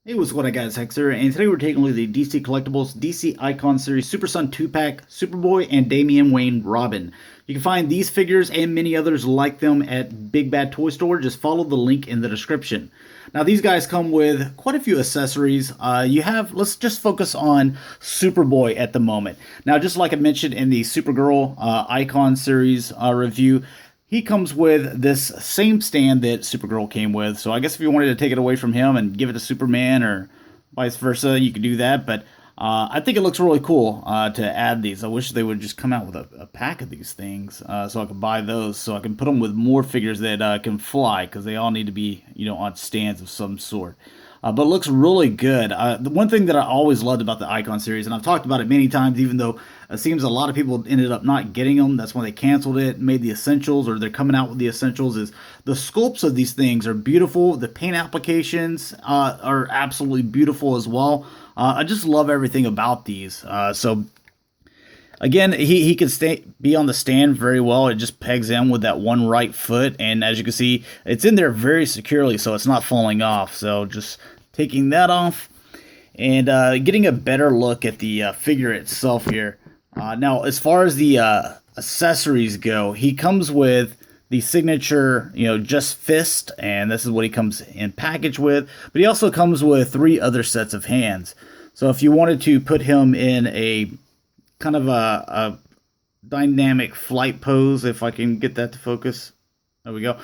Hey, what's going on, guys? Hexer, and today we're taking a look at the DC Collectibles DC Icon Series Super Sun 2-pack Superboy and Damian Wayne Robin. You can find these figures and many others like them at Big Bad Toy Store. Just follow the link in the description. Now, these guys come with quite a few accessories. Let's just focus on Superboy at the moment. Now, just like I mentioned in the Supergirl Icon Series review, he comes with this same stand that Supergirl came with. So I guess if you wanted to take it away from him and give it to Superman or vice versa, you could do that. But I think it looks really cool to add these. I wish they would just come out with a pack of these things so I could buy those so I can put them with more figures that can fly because they all need to be, on stands of some sort. But it looks really good. The one thing that I always loved about the Icon series, and I've talked about it many times, even though it seems a lot of people ended up not getting them. That's why they canceled it, made the Essentials, or they're coming out with the Essentials. Is the sculpts of these things are beautiful. The paint applications are absolutely beautiful as well. I just love everything about these. So again, he can be on the stand very well. It just pegs in with that one right foot, and as you can see, it's in there very securely, so it's not falling off. So just taking that off and getting a better look at the figure itself here. Now, as far as the accessories go, he comes with the signature, just fist, and this is what he comes in package with. But he also comes with 3 other sets of hands. So if you wanted to put him in a kind of a dynamic flight pose, if I can get that to focus. There we go.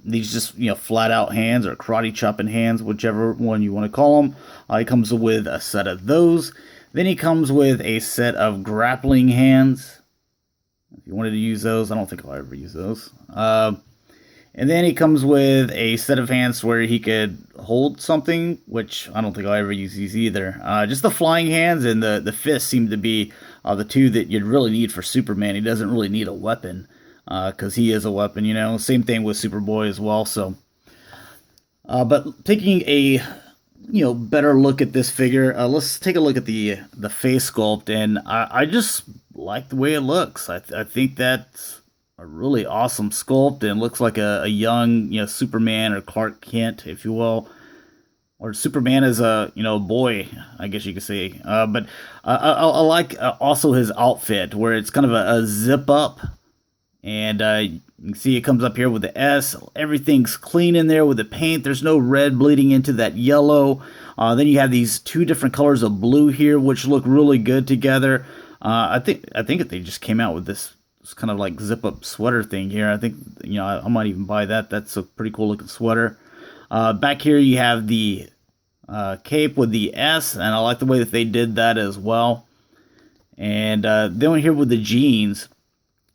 These just, flat out hands or karate chopping hands, whichever one you want to call them. He comes with a set of those. Then he comes with a set of grappling hands. If you wanted to use those, I don't think I'll ever use those. And then he comes with a set of hands where he could hold something, which I don't think I'll ever use these either. Just the flying hands and the fists seem to be the 2 that you'd really need for Superman. He doesn't really need a weapon because he is a weapon, Same thing with Superboy as well. So, but taking a better look at this figure, let's take a look at the face sculpt, and I just like the way it looks. I think that's a really awesome sculpt, and looks like a young, Superman or Clark Kent, if you will, or Superman as a, boy, I guess you could say. But I like also his outfit where it's kind of a zip up, and you can see it comes up here with the S. Everything's clean in there with the paint. There's no red bleeding into that yellow. Then you have these 2 different colors of blue here, which look really good together. I think they just came out with this kind of like zip up sweater thing here. I think I might even buy that. That's a pretty cool looking sweater. Back here you have the cape with the S, and I like the way that they did that as well. And then here with the jeans.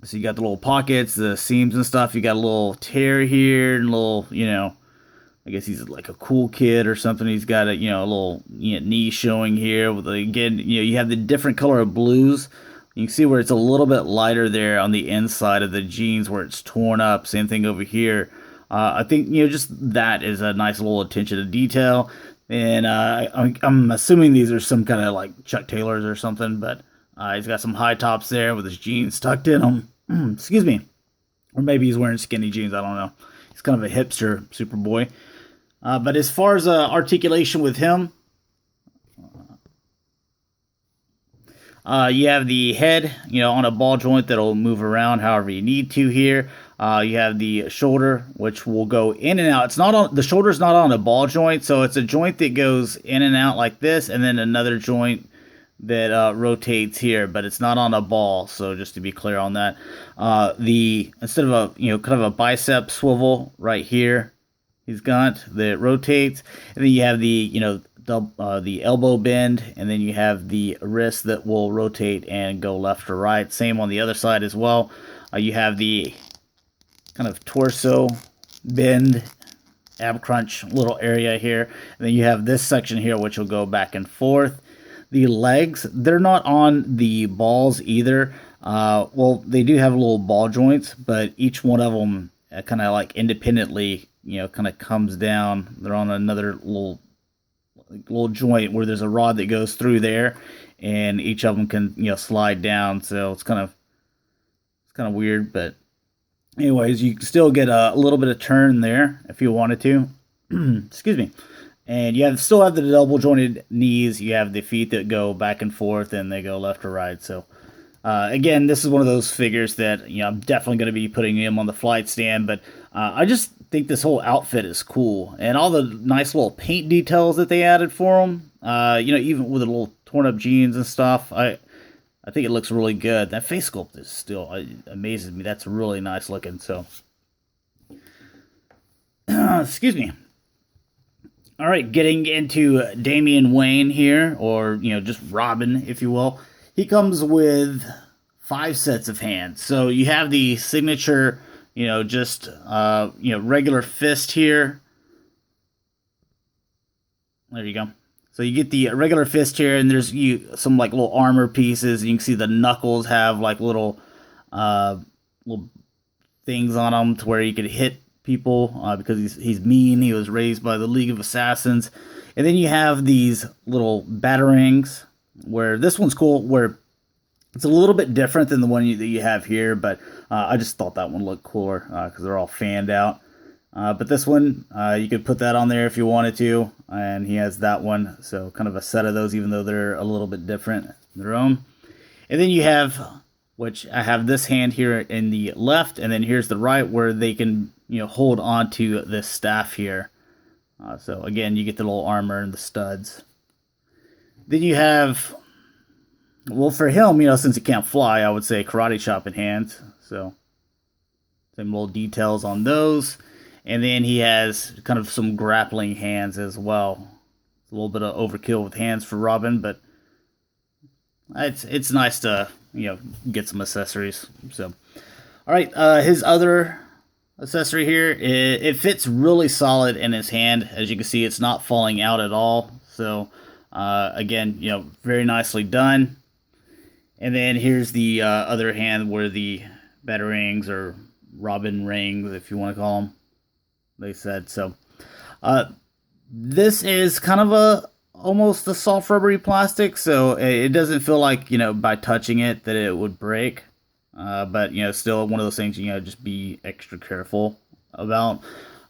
So you got the little pockets, the seams and stuff. You got a little tear here and a little, I guess he's like a cool kid or something. He's got a, a little knee showing here. With again, you have the different color of blues. You can see where it's a little bit lighter there on the inside of the jeans where it's torn up. Same thing over here. I think, just that is a nice little attention to detail. And I'm assuming these are some kind of like Chuck Taylors or something, but he's got some high tops there with his jeans tucked in them. Excuse me. Or maybe he's wearing skinny jeans. I don't know. He's kind of a hipster Superboy. But as far as articulation with him, you have the head, on a ball joint that'll move around however you need to here. You have the shoulder, which will go in and out. It's not on the shoulder's not on a ball joint, so it's a joint that goes in and out like this, and then another joint that rotates here, but it's not on a ball. So just to be clear on that, the instead of a kind of a bicep swivel right here, he's got that rotates, and then you have the elbow bend, and then you have the wrist that will rotate and go left or right. Same on the other side as well. You have the kind of torso bend, ab crunch little area here, and then you have this section here which will go back and forth. The legs, they're not on the balls either. Well, they do have little ball joints, but each one of them kind of like independently, kind of comes down. They're on another little joint where there's a rod that goes through there, and each of them can slide down. So it's kind of weird, but anyways, you can still get a little bit of turn there if you wanted to. Excuse me. And you still have the double jointed knees. You have the feet that go back and forth and they go left to right. So again, this is one of those figures that I'm definitely going to be putting him on the flight stand. But I just think this whole outfit is cool, and all the nice little paint details that they added for him. Even with the little torn up jeans and stuff, I think it looks really good. That face sculpt is still amazes me. That's really nice looking. So, excuse me. All right, getting into Damian Wayne here, or just Robin, if you will. He comes with 5 sets of hands. So you have the signature, regular fist here. There you go. So you get the regular fist here, and there's some like little armor pieces. You can see the knuckles have like little things on them to where you could hit people because he's mean. He was raised by the League of Assassins. And then you have these little batarangs, where this one's cool, where it's a little bit different than the one that you have here, but I just thought that one looked cooler because they're all fanned out. But this one, you could put that on there if you wanted to, and he has that one, so kind of a set of those, even though they're a little bit different in their own. And then you have, which I have this hand here in the left, and then here's the right, where they can hold on to this staff here. So again, you get the little armor and the studs. Then you have, well, for him, since he can't fly, I would say karate chop in hands. So some little details on those. And then he has kind of some grappling hands as well. It's a little bit of overkill with hands for Robin, but it's nice to get some accessories. So, all right, his other accessory here, it fits really solid in his hand. As you can see, it's not falling out at all. So again, very nicely done. And then here's the other hand, where the batarangs, or Robin rings, if you want to call them, they said. So this is kind of almost a soft rubbery plastic, so it doesn't feel like by touching it that it would break, but still one of those things just be extra careful about.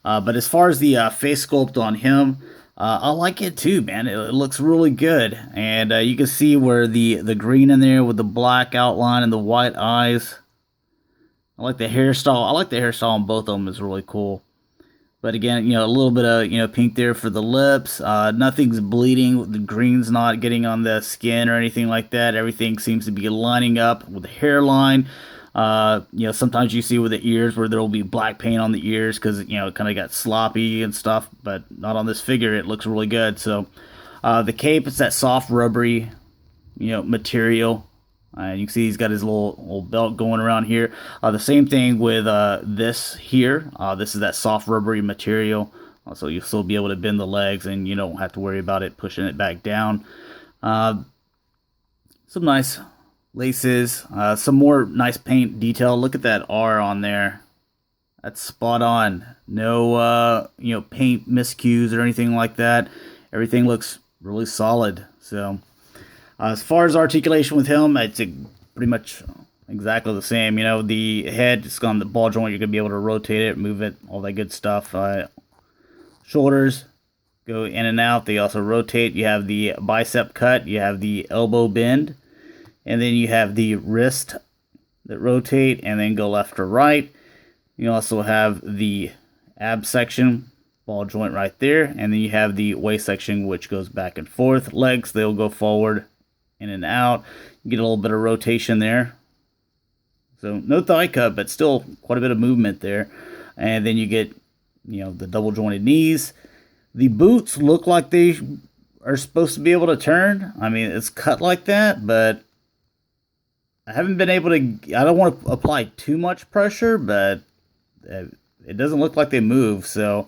But as far as the face sculpt on him, I like it too, man. It looks really good, and you can see where the green in there with the black outline and the white eyes. I like the hairstyle. I like the hairstyle on both of them. Is really cool. But again, a little bit of pink there for the lips. Nothing's bleeding. The green's not getting on the skin or anything like that. Everything seems to be lining up with the hairline. Sometimes you see with the ears where there will be black paint on the ears because it kind of got sloppy and stuff, but not on this figure. It looks really good. So the cape, it's that soft rubbery material. You can see he's got his little belt going around here. The same thing with this here. This is that soft rubbery material, so you'll still be able to bend the legs, and you don't have to worry about it pushing it back down. Some nice laces, some more nice paint detail. Look at that R on there. That's spot on. No paint miscues or anything like that. Everything looks really solid. So as far as articulation with him, it's pretty much exactly the same. The head, it's on the ball joint. You're going to be able to rotate it, move it, all that good stuff. Shoulders go in and out. They also rotate. You have the bicep cut. You have the elbow bend. And then you have the wrist that rotate and then go left or right. You also have the ab section, ball joint right there. And then you have the waist section, which goes back and forth. Legs, they'll go forward, in and out. You get a little bit of rotation there. So no thigh cut, but still quite a bit of movement there. And then you get, the double jointed knees. The boots look like they are supposed to be able to turn. I mean, it's cut like that, but I haven't been able to, I don't want to apply too much pressure, but it doesn't look like they move. So,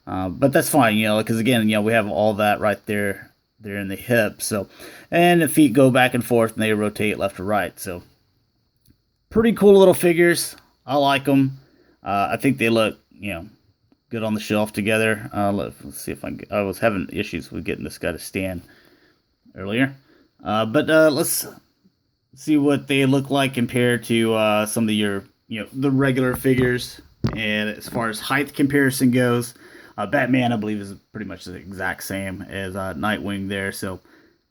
but that's fine, because again, we have all that right there in the hip. So, and the feet go back and forth and they rotate left to right. So pretty cool little figures. I like them. I think they look, good on the shelf together. Let's see if I was having issues with getting this guy to stand earlier. But let's see what they look like compared to some of your, the regular figures. And as far as height comparison goes, Batman, I believe, is pretty much the exact same as Nightwing there. So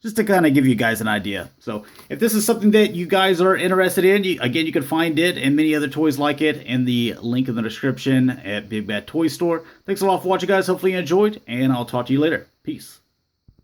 just to kind of give you guys an idea. So if this is something that you guys are interested in, again, you can find it and many other toys like it in the link in the description at Big Bad Toy Store. Thanks a lot for watching, guys. Hopefully you enjoyed, and I'll talk to you later. Peace.